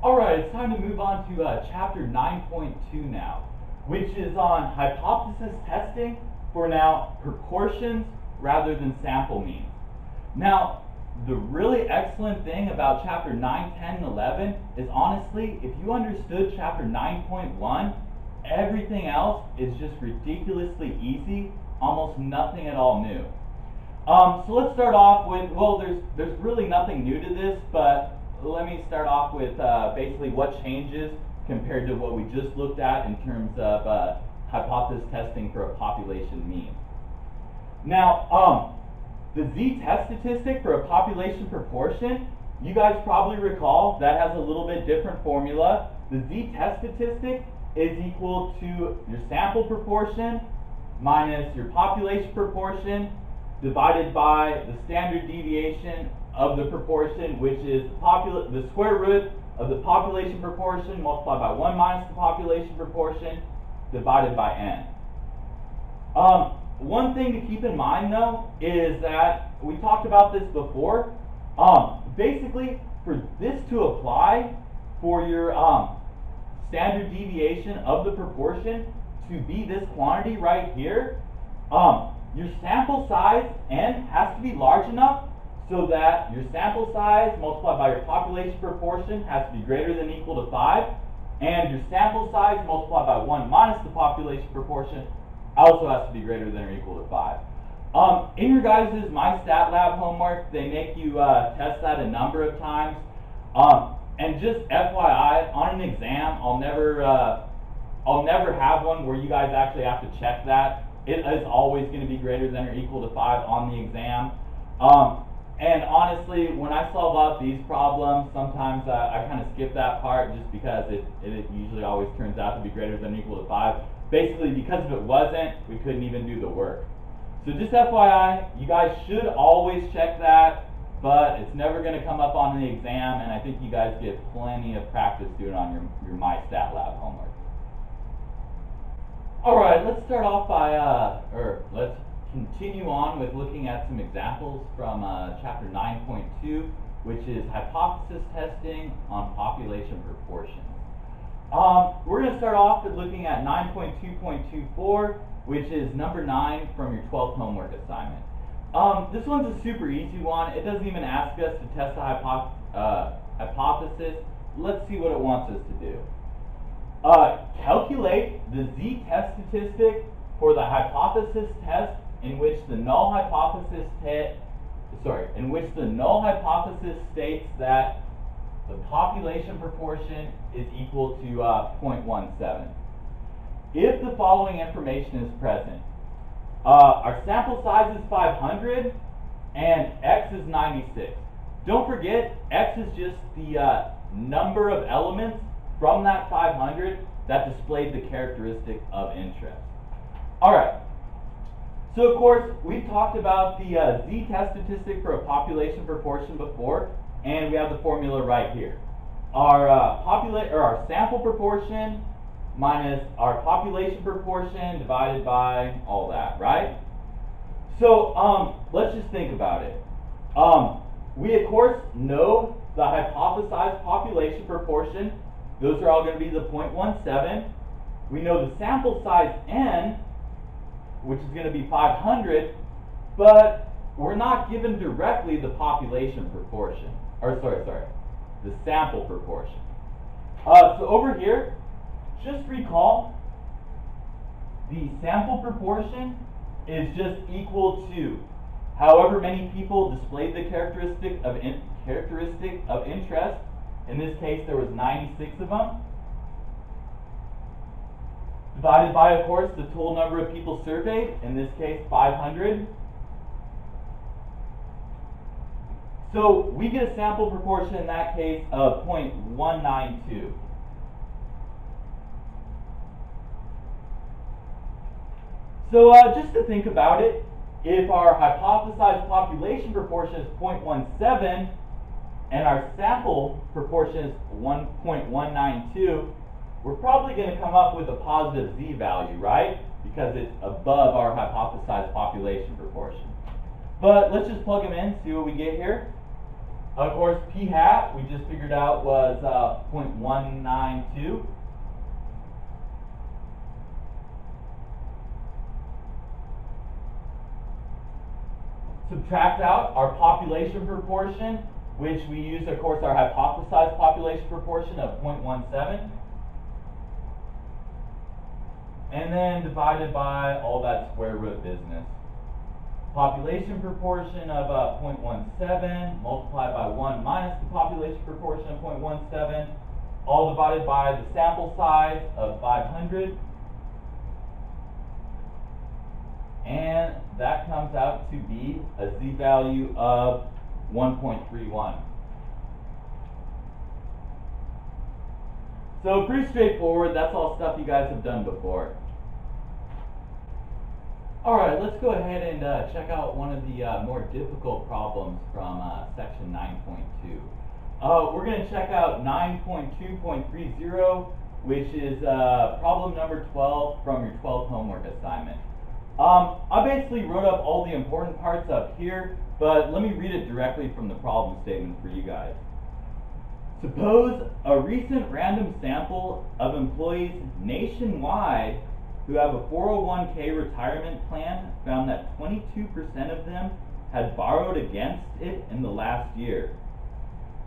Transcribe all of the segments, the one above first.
Alright, it's time to move on to chapter 9.2 now, which is on hypothesis testing for now proportions rather than sample means. Now, the really excellent thing about chapter 9, 10, and 11 is honestly, if you understood chapter 9.1, everything else is just ridiculously easy, almost nothing at all new. So let's start off with, well, there's really nothing new to this, but let me start off with basically what changes compared to what we just looked at in terms of hypothesis testing for a population mean. Now, the z-test statistic for a population proportion, you guys probably recall that has a little bit different formula. The z-test statistic is equal to your sample proportion minus your population proportion divided by the standard deviation of the proportion, which is the square root of the population proportion multiplied by 1 minus the population proportion divided by n. One thing to keep in mind though is that we talked about this before. Basically, for this to apply for your standard deviation of the proportion to be this quantity right here, your sample size n has to be large enough so that your sample size multiplied by your population proportion has to be greater than or equal to 5, and your sample size multiplied by 1 minus the population proportion also has to be greater than or equal to 5. In your guys' MyStatLab homework, they make you test that a number of times. And just FYI, on an exam, I'll never have one where you guys actually have to check that. It is always going to be greater than or equal to 5 on the exam. And honestly, when I solve out these problems, sometimes I kind of skip that part just because it usually always turns out to be greater than or equal to 5. Basically, because if it wasn't, we couldn't even do the work. So just FYI, you guys should always check that, but it's never going to come up on the exam, and I think you guys get plenty of practice doing it on your MyStatLab homework. Alright, let's start off by, let's continue on with looking at some examples from chapter 9.2, which is hypothesis testing on population proportions. We're going to start off with looking at 9.2.24, which is number 9 from your 12th homework assignment. This one's a super easy one. It doesn't even ask us to test a hypothesis. Let's see what it wants us to do. Calculate the z-test statistic for the hypothesis test in which the null hypothesis states that the population proportion is equal to 0.17. If the following information is present, our sample size is 500 and x is 96. Don't forget, x is just the number of elements from that 500 that displayed the characteristic of interest. Alright, so of course, we've talked about the z-test statistic for a population proportion before, and we have the formula right here. Our sample proportion minus our population proportion divided by all that, right? So let's just think about it. We of course know the hypothesized population proportion. Those are all going to be the 0.17. We know the sample size n, which is going to be 500, but we're not given directly the population proportion. The sample proportion. So over here, just recall, the sample proportion is just equal to however many people displayed the characteristic of interest. In this case, there was 96 of them. Divided by, of course, the total number of people surveyed. In this case, 500. So we get a sample proportion in that case of 0.192. So just to think about it, if our hypothesized population proportion is 0.17 and our sample proportion is 1.192, we're probably going to come up with a positive z value, right? Because it's above our hypothesized population proportion. But let's just plug them in, see what we get here. Of course, p hat, we just figured out was 0.192. Subtract out our population proportion, which we use, of course, our hypothesized population proportion of 0.17. And then divided by all that square root business. Population proportion of 0.17 multiplied by 1 minus the population proportion of 0.17, all divided by the sample size of 500. And that comes out to be a z-value of 1.31. So pretty straightforward. That's all stuff you guys have done before. All right, let's go ahead and check out one of the more difficult problems from section 9.2. We're going to check out 9.2.30, which is problem number 12 from your 12th homework assignment. I basically wrote up all the important parts up here, but let me read it directly from the problem statement for you guys. Suppose a recent random sample of employees nationwide who have a 401k retirement plan found that 22% of them had borrowed against it in the last year.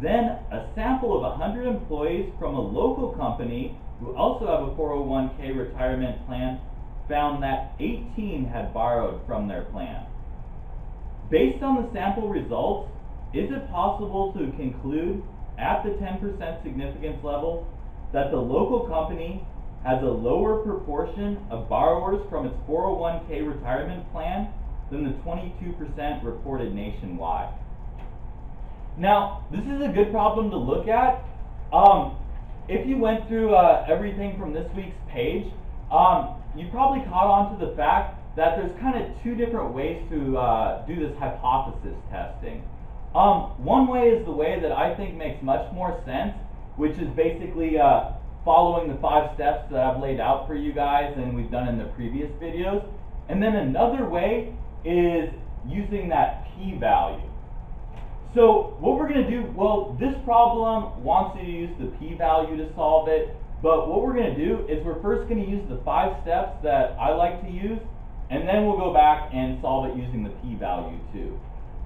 Then a sample of 100 employees from a local company who also have a 401k retirement plan found that 18 had borrowed from their plan. Based on the sample results, is it possible to conclude at the 10% significance level that the local company has a lower proportion of borrowers from its 401k retirement plan than the 22% reported nationwide? Now, this is a good problem to look at. If you went through everything from this week's page, you probably caught on to the fact that there's kind of two different ways to do this hypothesis testing. One way is the way that I think makes much more sense, which is basically following the 5 steps that I've laid out for you guys and we've done in the previous videos. And then another way is using that p-value. So what we're going to do, well, this problem wants you to use the p-value to solve it, but what we're going to do is we're first going to use the 5 steps that I like to use, and then we'll go back and solve it using the p-value too.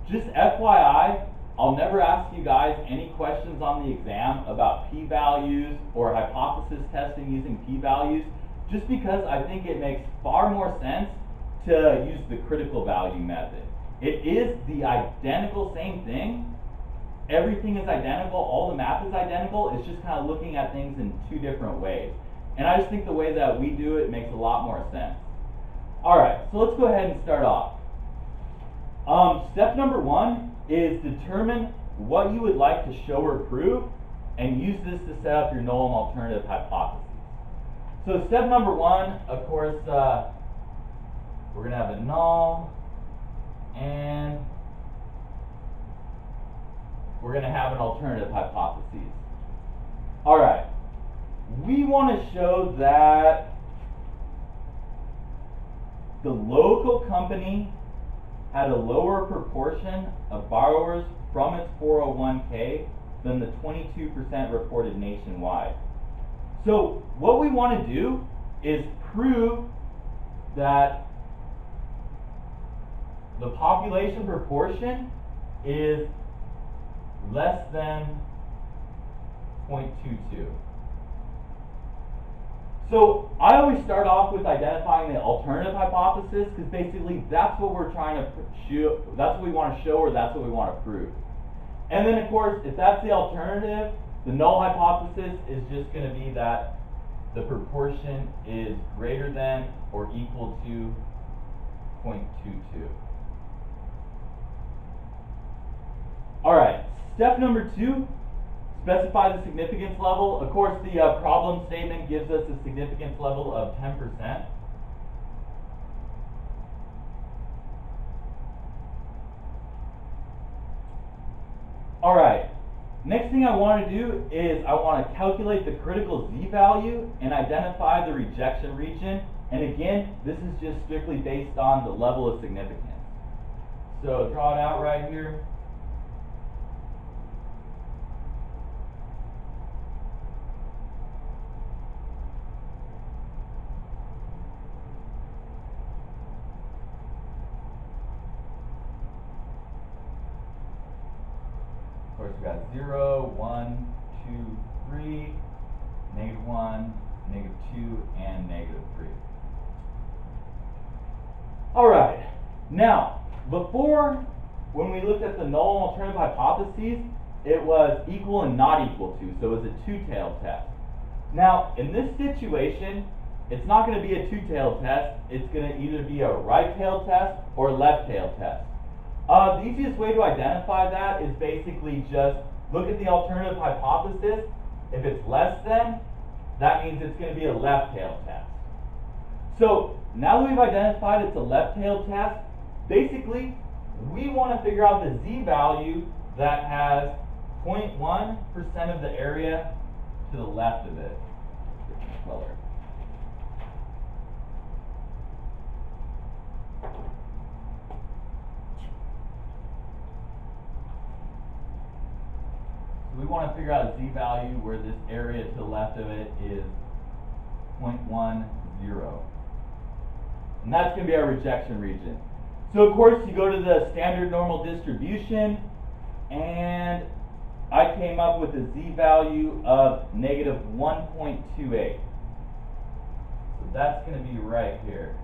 Just FYI, I'll never ask you guys any questions on the exam about p-values or hypothesis testing using p-values, just because I think it makes far more sense to use the critical value method. It is the identical same thing. Everything is identical, all the math is identical, it's just kind of looking at things in 2 different ways. And I just think the way that we do it makes a lot more sense. Alright, so let's go ahead and start off. Step number 1 is determine what you would like to show or prove, and use this to set up your null and alternative hypotheses. So step number 1, of course, we're going to have a null, and we're going to have an alternative hypothesis. Alright, we want to show that the local company had a lower proportion of borrowers from its 401k than the 22% reported nationwide. So what we want to do is prove that the population proportion is less than 0.22. So I always start off with identifying the alternative hypothesis, because basically that's what we're trying to show, that's what we want to show, or that's what we want to prove. And then of course, if that's the alternative, the null hypothesis is just going to be that the proportion is greater than or equal to 0.22. Alright, step number 2. Specify the significance level. Of course, the problem statement gives us a significance level of 10%. Alright, next thing I want to do is I want to calculate the critical z-value and identify the rejection region. And again, this is just strictly based on the level of significance. So draw it out right here. course, we got 0, 1, 2, 3, -1, -2, and -3. All right. Now, before, when we looked at the null and alternative hypotheses, it was equal and not equal to, so it was a two-tailed test. Now, in this situation, it's not going to be a two-tailed test. It's going to either be a right-tailed test or a left-tailed test. The easiest way to identify that is basically just look at the alternative hypothesis. If it's less than, that means it's going to be a left-tailed test. So now that we've identified it's a left-tailed test, basically we want to figure out the z-value that has 0.1% of the area to the left of it. Different color. So we want to figure out a z-value where this area to the left of it is 0.10. And that's going to be our rejection region. So of course you go to the standard normal distribution, and I came up with a z-value of -1.28. So that's going to be right here.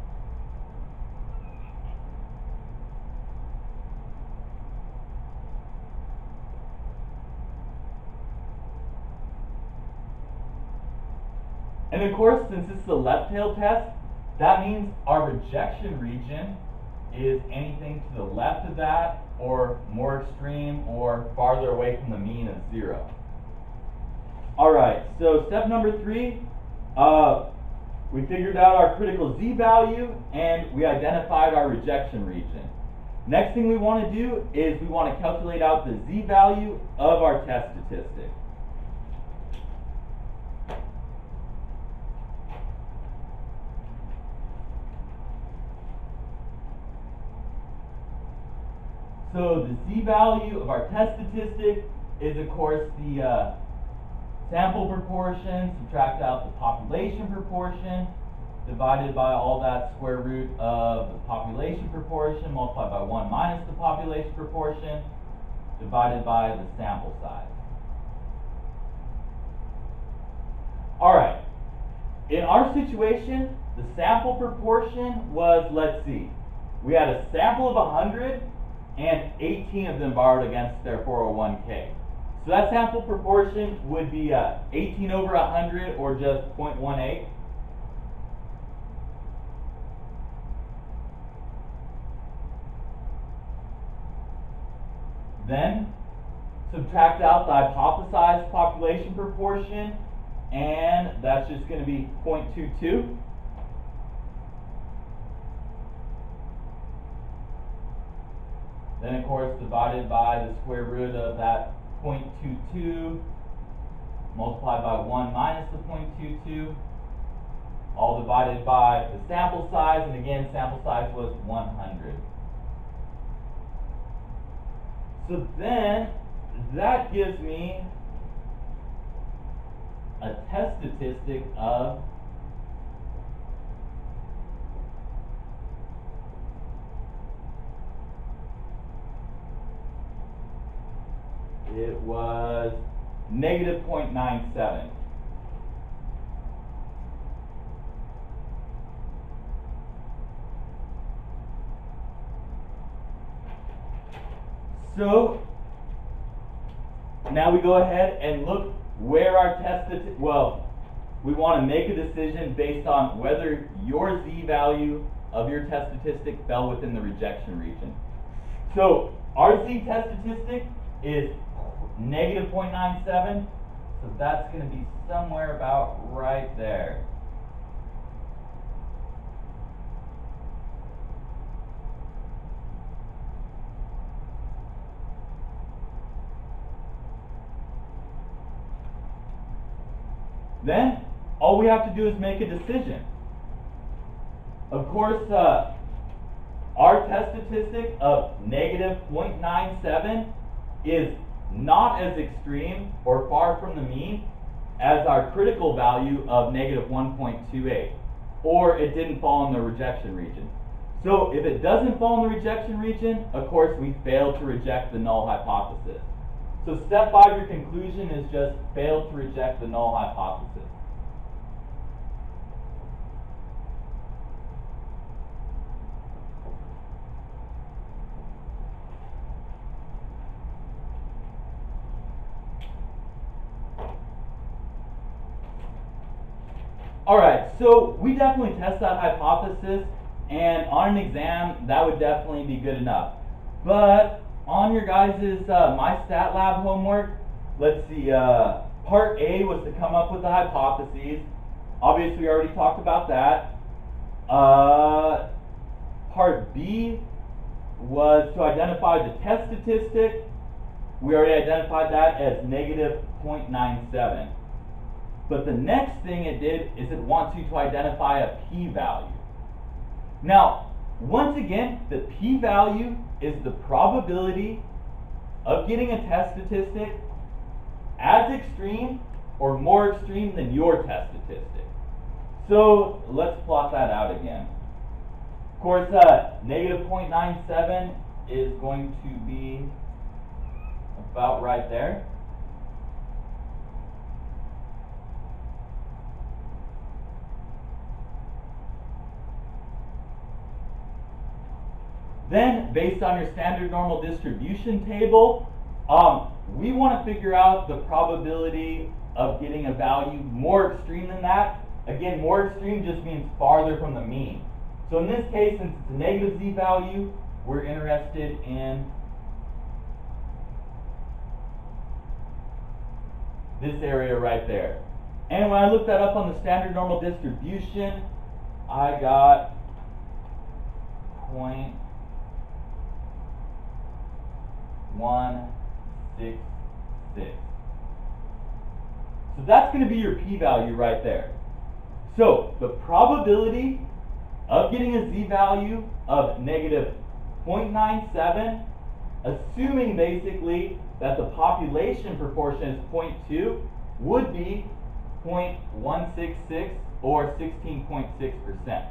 And of course, since this is a left-tailed test, that means our rejection region is anything to the left of that, or more extreme, or farther away from the mean of 0. Alright, so step number 3, we figured out our critical z-value, and we identified our rejection region. Next thing we want to do is we want to calculate out the z-value of our test statistic. So the z-value of our test statistic is, of course, the sample proportion, subtract out the population proportion, divided by all that square root of the population proportion, multiplied by 1 minus the population proportion, divided by the sample size. Alright, in our situation, the sample proportion was, let's see, we had a sample of 100, and 18 of them borrowed against their 401k. So that sample proportion would be 18 over 100, or just 0.18. Then subtract out the hypothesized population proportion, and that's just going to be 0.22. Then, of course, divided by the square root of that 0.22, multiplied by 1 minus the 0.22, all divided by the sample size, and again, sample size was 100. So then, that gives me a test statistic of it was -0.97. So now we go ahead and look where our test, well, we want to make a decision based on whether your z-value of your test statistic fell within the rejection region. So our z-test statistic is -0.97, so that's going to be somewhere about right there. Then all we have to do is make a decision. Of course, our test statistic of -0.97 is not as extreme or far from the mean as our critical value of -1.28, or it didn't fall in the rejection region. So if it doesn't fall in the rejection region, of course we fail to reject the null hypothesis. So step 5, your conclusion is just fail to reject the null hypothesis. Alright, so we definitely test that hypothesis, and on an exam, that would definitely be good enough. But on your guys' MyStatLab homework, let's see, part A was to come up with the hypotheses. Obviously, we already talked about that. Part B was to identify the test statistic. We already identified that as negative 0.97. But the next thing it did is it wants you to identify a p-value. Now, once again, the p-value is the probability of getting a test statistic as extreme or more extreme than your test statistic. So let's plot that out again. Of course, negative 0.97 is going to be about right there. Then, based on your standard normal distribution table, we want to figure out the probability of getting a value more extreme than that. Again, more extreme just means farther from the mean. So in this case, since it's a negative z-value, we're interested in this area right there. And when I looked that up on the standard normal distribution, I got 0.166. So that's going to be your p-value right there. So the probability of getting a z-value of negative 0.97, assuming basically that the population proportion is 0.2, would be 0.166 or 16.6%.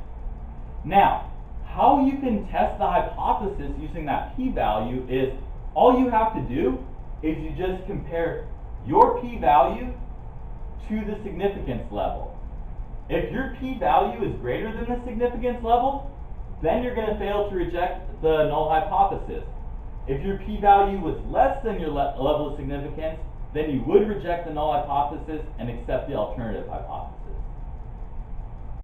Now, how you can test the hypothesis using that p-value is all you have to do is you just compare your p-value to the significance level. If your p-value is greater than the significance level, then you're going to fail to reject the null hypothesis. If your p-value was less than your level of significance, then you would reject the null hypothesis and accept the alternative hypothesis.